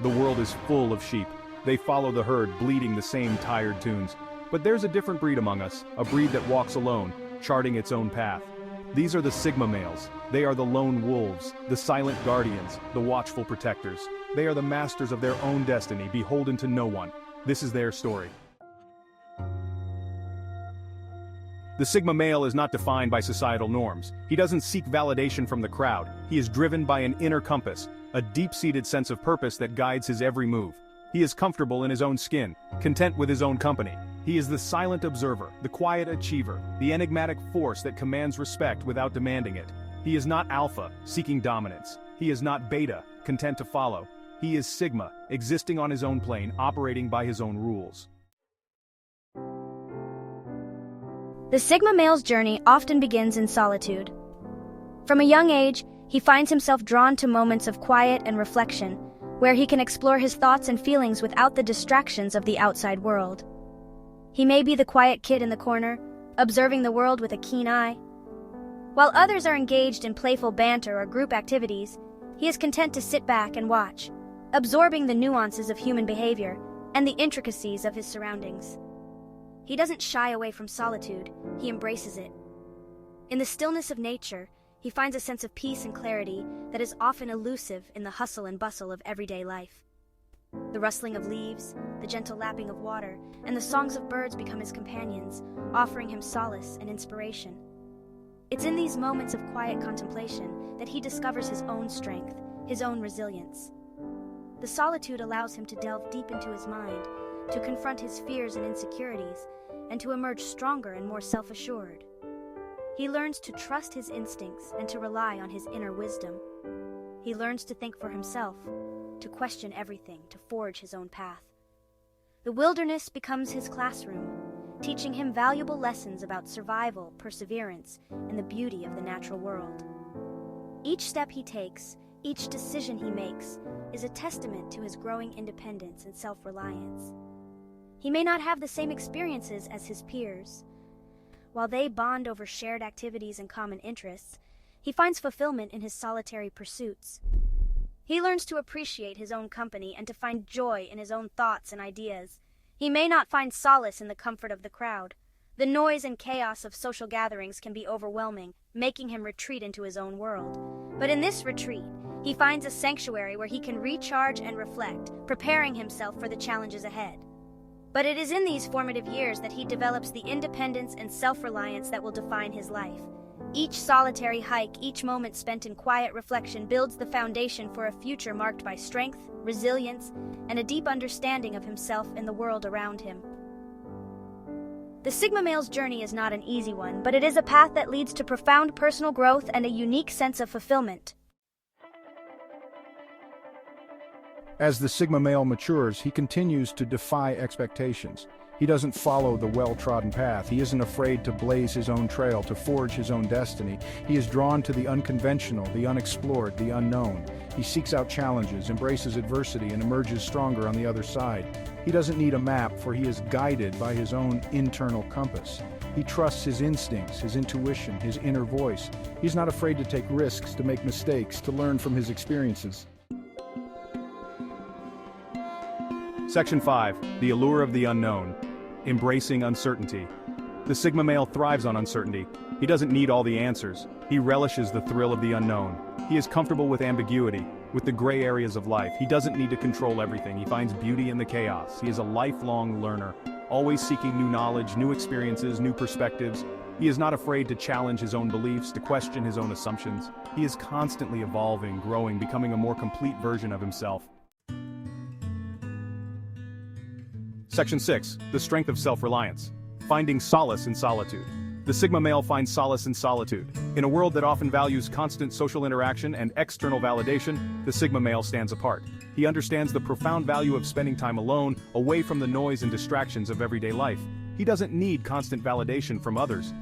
The world is full of sheep. They follow the herd, bleating the same tired tunes. But there's a different breed among us, a breed that walks alone, charting its own path. These are the Sigma males. They are the lone wolves, the silent guardians, the watchful protectors. They are the masters of their own destiny, beholden to no one. This is their story. The Sigma male is not defined by societal norms. He doesn't seek validation from the crowd. He is driven by an inner compass, a deep-seated sense of purpose that guides his every move. He is comfortable in his own skin, content with his own company. He is the silent observer, the quiet achiever, the enigmatic force that commands respect without demanding it. He is not alpha, seeking dominance. He is not beta, content to follow. He is Sigma, existing on his own plane, operating by his own rules. The Sigma male's journey often begins in solitude. From a young age, he finds himself drawn to moments of quiet and reflection, where he can explore his thoughts and feelings without the distractions of the outside world. He may be the quiet kid in the corner, observing the world with a keen eye. While others are engaged in playful banter or group activities, he is content to sit back and watch, absorbing the nuances of human behavior and the intricacies of his surroundings. He doesn't shy away from solitude, he embraces it. In the stillness of nature, he finds a sense of peace and clarity that is often elusive in the hustle and bustle of everyday life. The rustling of leaves, the gentle lapping of water, and the songs of birds become his companions, offering him solace and inspiration. It's in these moments of quiet contemplation that he discovers his own strength, his own resilience. The solitude allows him to delve deep into his mind, to confront his fears and insecurities, and to emerge stronger and more self-assured. He learns to trust his instincts and to rely on his inner wisdom. He learns to think for himself, to question everything, to forge his own path. The wilderness becomes his classroom, teaching him valuable lessons about survival, perseverance, and the beauty of the natural world. Each step he takes, each decision he makes, is a testament to his growing independence and self-reliance. He may not have the same experiences as his peers. While they bond over shared activities and common interests, he finds fulfillment in his solitary pursuits. He learns to appreciate his own company and to find joy in his own thoughts and ideas. He may not find solace in the comfort of the crowd. The noise and chaos of social gatherings can be overwhelming, making him retreat into his own world. But in this retreat, he finds a sanctuary where he can recharge and reflect, preparing himself for the challenges ahead. But it is in these formative years that he develops the independence and self-reliance that will define his life. Each solitary hike, each moment spent in quiet reflection builds the foundation for a future marked by strength, resilience, and a deep understanding of himself and the world around him. The Sigma male's journey is not an easy one, but it is a path that leads to profound personal growth and a unique sense of fulfillment. As the Sigma male matures, he continues to defy expectations. He doesn't follow the well-trodden path. He isn't afraid to blaze his own trail, to forge his own destiny. He is drawn to the unconventional, the unexplored, the unknown. He seeks out challenges, embraces adversity, and emerges stronger on the other side. He doesn't need a map, for he is guided by his own internal compass. He trusts his instincts, his intuition, his inner voice. He's not afraid to take risks, to make mistakes, to learn from his experiences. Section 5. The Allure of the Unknown. Embracing uncertainty. The Sigma male thrives on uncertainty. He doesn't need all the answers. He relishes the thrill of the unknown. He is comfortable with ambiguity, with the gray areas of life. He doesn't need to control everything. He finds beauty in the chaos. He is a lifelong learner, always seeking new knowledge, new experiences, new perspectives. He is not afraid to challenge his own beliefs, to question his own assumptions. He is constantly evolving, growing, becoming a more complete version of himself. Section 6. The Strength of Self-Reliance. Finding solace in solitude. The Sigma male finds solace in solitude. In a world that often values constant social interaction and external validation, the Sigma male stands apart. He understands the profound value of spending time alone, away from the noise and distractions of everyday life. He doesn't need constant validation from others.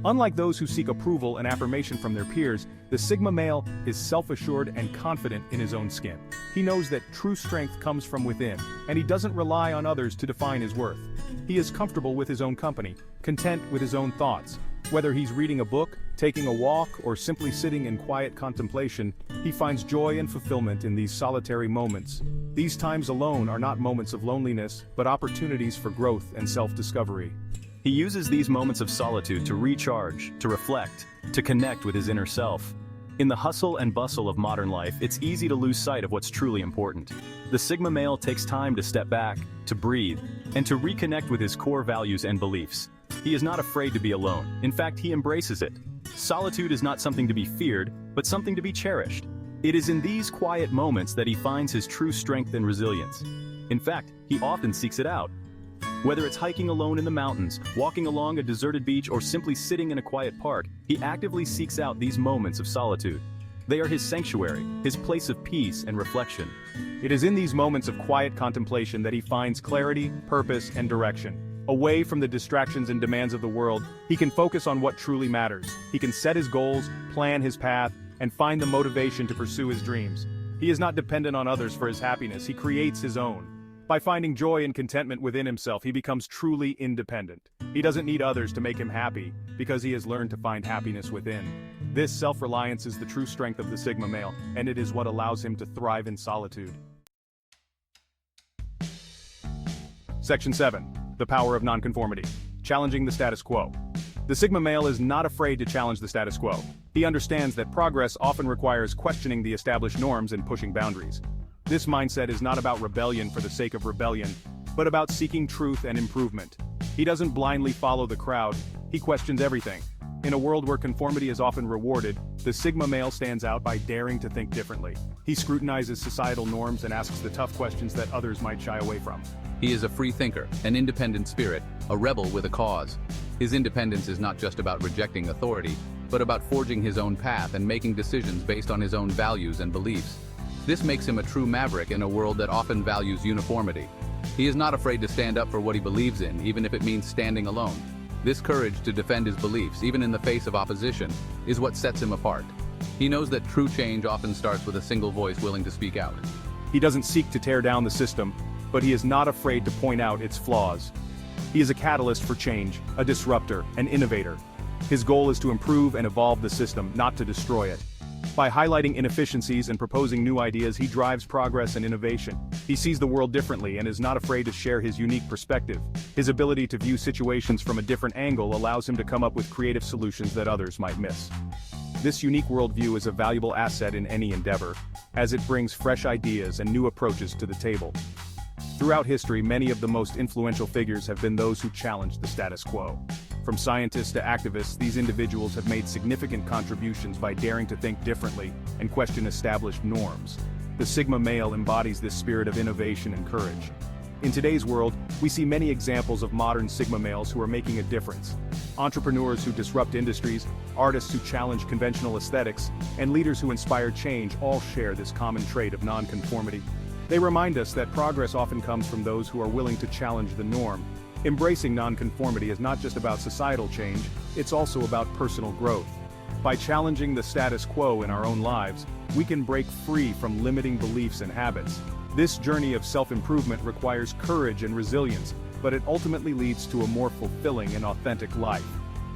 Unlike those who seek approval and affirmation from their peers, the Sigma male is self-assured and confident in his own skin. He knows that true strength comes from within, and he doesn't rely on others to define his worth. He is comfortable with his own company, content with his own thoughts. Whether he's reading a book, taking a walk, or simply sitting in quiet contemplation, he finds joy and fulfillment in these solitary moments. These times alone are not moments of loneliness, but opportunities for growth and self-discovery. He uses these moments of solitude to recharge, to reflect, to connect with his inner self. In the hustle and bustle of modern life, it's easy to lose sight of what's truly important. The Sigma male takes time to step back, to breathe, and to reconnect with his core values and beliefs. He is not afraid to be alone. In fact, he embraces it. Solitude is not something to be feared, but something to be cherished. It is in these quiet moments that he finds his true strength and resilience. In fact, he often seeks it out. Whether it's hiking alone in the mountains, walking along a deserted beach, or simply sitting in a quiet park, he actively seeks out these moments of solitude. They are his sanctuary, his place of peace and reflection. It is in these moments of quiet contemplation that he finds clarity, purpose, and direction. Away from the distractions and demands of the world, he can focus on what truly matters. He can set his goals, plan his path, and find the motivation to pursue his dreams. He is not dependent on others for his happiness, he creates his own. By finding joy and contentment within himself, he becomes truly independent. He doesn't need others to make him happy, because he has learned to find happiness within. This self-reliance is the true strength of the Sigma male, and it is what allows him to thrive in solitude. Section 7. The power of nonconformity. Challenging the status quo. The Sigma male is not afraid to challenge the status quo. He understands that progress often requires questioning the established norms and pushing boundaries. This mindset is not about rebellion for the sake of rebellion, but about seeking truth and improvement. He doesn't blindly follow the crowd, he questions everything. In a world where conformity is often rewarded, the Sigma male stands out by daring to think differently. He scrutinizes societal norms and asks the tough questions that others might shy away from. He is a free thinker, an independent spirit, a rebel with a cause. His independence is not just about rejecting authority, but about forging his own path and making decisions based on his own values and beliefs. This makes him a true maverick in a world that often values uniformity. He is not afraid to stand up for what he believes in, even if it means standing alone. This courage to defend his beliefs, even in the face of opposition, is what sets him apart. He knows that true change often starts with a single voice willing to speak out. He doesn't seek to tear down the system, but he is not afraid to point out its flaws. He is a catalyst for change, a disruptor, an innovator. His goal is to improve and evolve the system, not to destroy it. By highlighting inefficiencies and proposing new ideas, he drives progress and innovation. He sees the world differently and is not afraid to share his unique perspective. His ability to view situations from a different angle allows him to come up with creative solutions that others might miss. This unique worldview is a valuable asset in any endeavor, as it brings fresh ideas and new approaches to the table. Throughout history, many of the most influential figures have been those who challenged the status quo. From scientists to activists, these individuals have made significant contributions by daring to think differently and question established norms. The Sigma male embodies this spirit of innovation and courage. In today's world, we see many examples of modern Sigma males who are making a difference. Entrepreneurs who disrupt industries, artists who challenge conventional aesthetics, and leaders who inspire change all share this common trait of nonconformity. They remind us that progress often comes from those who are willing to challenge the norm. Embracing nonconformity is not just about societal change, it's also about personal growth. By challenging the status quo in our own lives, we can break free from limiting beliefs and habits. This journey of self-improvement requires courage and resilience, but it ultimately leads to a more fulfilling and authentic life.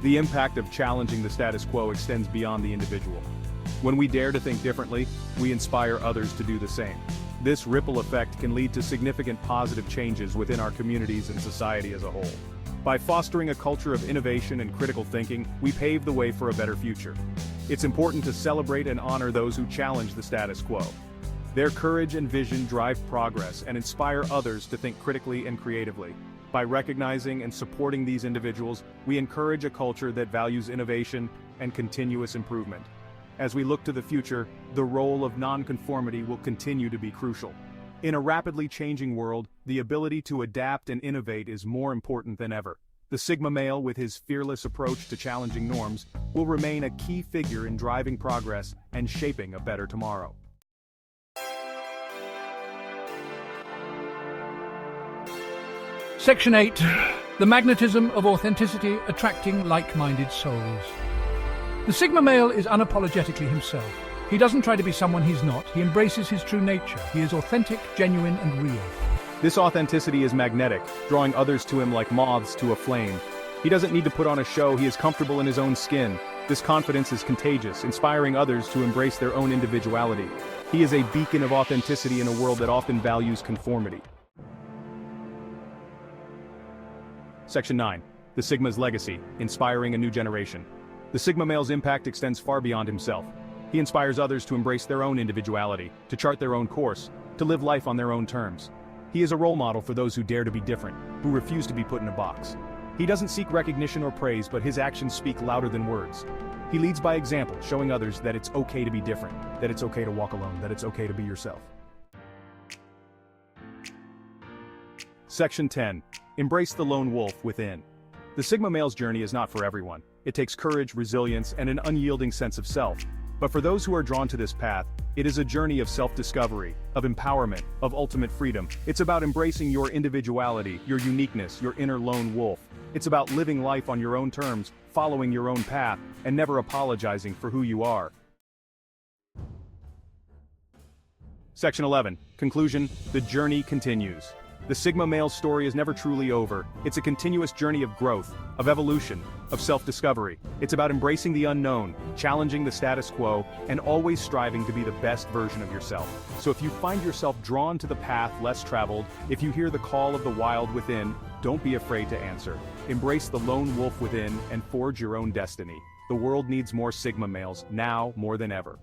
The impact of challenging the status quo extends beyond the individual. When we dare to think differently, we inspire others to do the same. This ripple effect can lead to significant positive changes within our communities and society as a whole. By fostering a culture of innovation and critical thinking, we pave the way for a better future. It's important to celebrate and honor those who challenge the status quo. Their courage and vision drive progress and inspire others to think critically and creatively. By recognizing and supporting these individuals, we encourage a culture that values innovation and continuous improvement. As we look to the future, the role of nonconformity will continue to be crucial. In a rapidly changing world, the ability to adapt and innovate is more important than ever. The Sigma male, with his fearless approach to challenging norms, will remain a key figure in driving progress and shaping a better tomorrow. Section 8. The magnetism of authenticity attracting like-minded souls. The Sigma male is unapologetically himself. He doesn't try to be someone he's not. He embraces his true nature. He is authentic, genuine, and real. This authenticity is magnetic, drawing others to him like moths to a flame. He doesn't need to put on a show, he is comfortable in his own skin. This confidence is contagious, inspiring others to embrace their own individuality. He is a beacon of authenticity in a world that often values conformity. Section 9. The Sigma's Legacy, Inspiring a New Generation. The Sigma male's impact extends far beyond himself. He inspires others to embrace their own individuality, to chart their own course, to live life on their own terms. He is a role model for those who dare to be different, who refuse to be put in a box. He doesn't seek recognition or praise, but his actions speak louder than words. He leads by example, showing others that it's okay to be different, that it's okay to walk alone, that it's okay to be yourself. Section 10. Embrace the lone wolf within. The Sigma male's journey is not for everyone. It takes courage, resilience, and an unyielding sense of self. But for those who are drawn to this path, it is a journey of self-discovery, of empowerment, of ultimate freedom. It's about embracing your individuality, your uniqueness, your inner lone wolf. It's about living life on your own terms, following your own path, and never apologizing for who you are. Section 11. Conclusion. The journey continues. The Sigma male's story is never truly over. It's a continuous journey of growth, of evolution, of self-discovery. It's about embracing the unknown, challenging the status quo, and always striving to be the best version of yourself. So if you find yourself drawn to the path less traveled, if you hear the call of the wild within, don't be afraid to answer. Embrace the lone wolf within and forge your own destiny. The world needs more Sigma males, now more than ever.